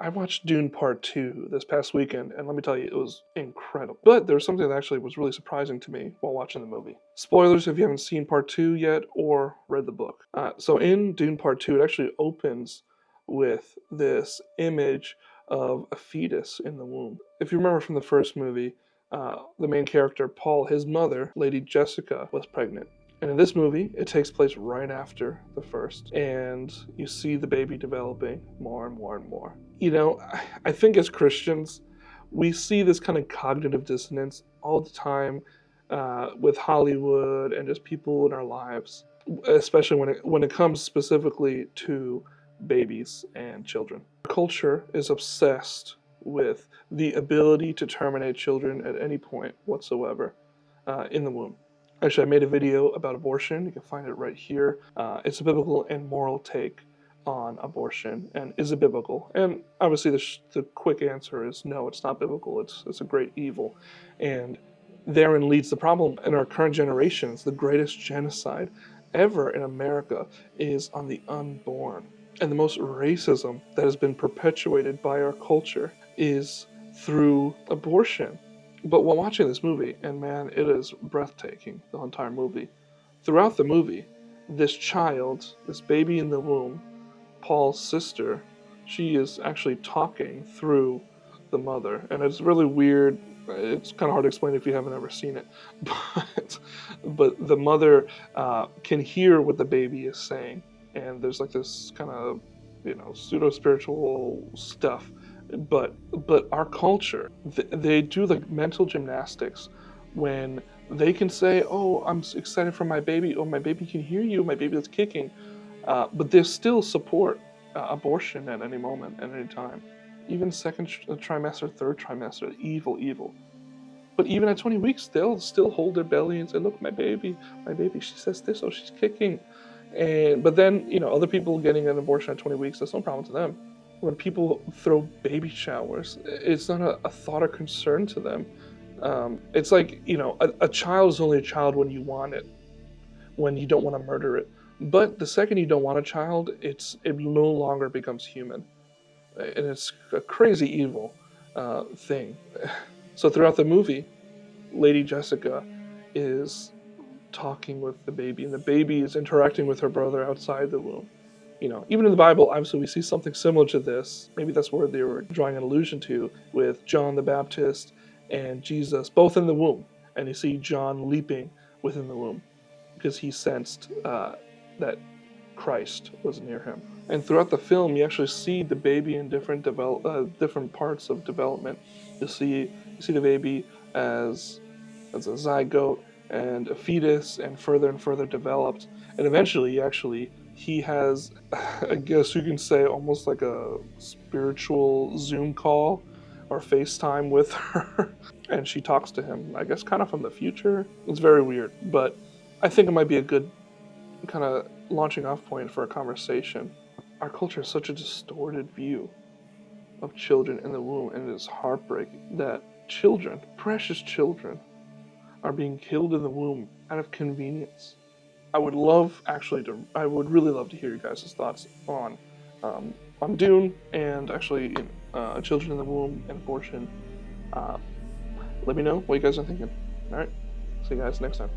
I watched Dune Part 2 this past weekend, and let me tell you, it was incredible. But there was something that actually was really surprising to me while watching the movie. Spoilers if you haven't seen Part 2 yet or read the book. So in Dune Part 2, it actually opens with this image of a fetus in the womb. If you remember from the first movie, the main character, Paul, his mother, Lady Jessica, was pregnant. And in this movie, it takes place right after the first, and you see the baby developing more and more and more. You know, I think as Christians, we see this kind of cognitive dissonance all the time with Hollywood and just people in our lives, especially when it comes specifically to babies and children. Our culture is obsessed with the ability to terminate children at any point whatsoever in the womb. Actually, I made a video about abortion. You can find it right here. It's a biblical and moral take on abortion. And is it biblical? And obviously the quick answer is no, it's not biblical. It's a great evil. And therein leads the problem in our current generations. The greatest genocide ever in America is on the unborn. And the most racism that has been perpetuated by our culture is through abortion. But while watching this movie, and man, it is breathtaking, the entire movie. Throughout the movie, this child, this baby in the womb, Paul's sister, she is actually talking through the mother. And it's really weird. It's kind of hard to explain if you haven't ever seen it. But the mother can hear what the baby is saying. And there's like this kind of, pseudo-spiritual stuff. But our culture, they do like mental gymnastics when they can say, oh, I'm excited for my baby, oh, my baby can hear you, my baby is kicking, but they still support abortion at any moment, at any time. Even second trimester, third trimester, evil. But even at 20 weeks, they'll still hold their belly and say, look, my baby, she says this, oh, she's kicking. But then, other people getting an abortion at 20 weeks, that's no problem to them. When people throw baby showers, it's not a thought or concern to them. It's like, a child is only a child when you want it, when you don't want to murder it. But the second you don't want a child, it no longer becomes human. And it's a crazy evil thing. So throughout the movie, Lady Jessica is talking with the baby, and the baby is interacting with her brother outside the womb. Even in the Bible, obviously we see something similar to this. Maybe that's where they were drawing an allusion to with John the Baptist and Jesus, both in the womb. And you see John leaping within the womb because he sensed that Christ was near him. And throughout the film, you actually see the baby in different parts of development. You see the baby as a zygote and a fetus, and further developed. And eventually, he has, I guess you can say, almost like a spiritual Zoom call or FaceTime with her. And she talks to him, I guess, kind of from the future. It's very weird, but I think it might be a good kind of launching off point for a conversation. Our culture has such a distorted view of children in the womb, and it is heartbreaking that children, precious children, are being killed in the womb out of convenience. I would really love to hear you guys' thoughts on Dune and actually children in the womb and abortion. Let me know what you guys are thinking. All right, see you guys next time.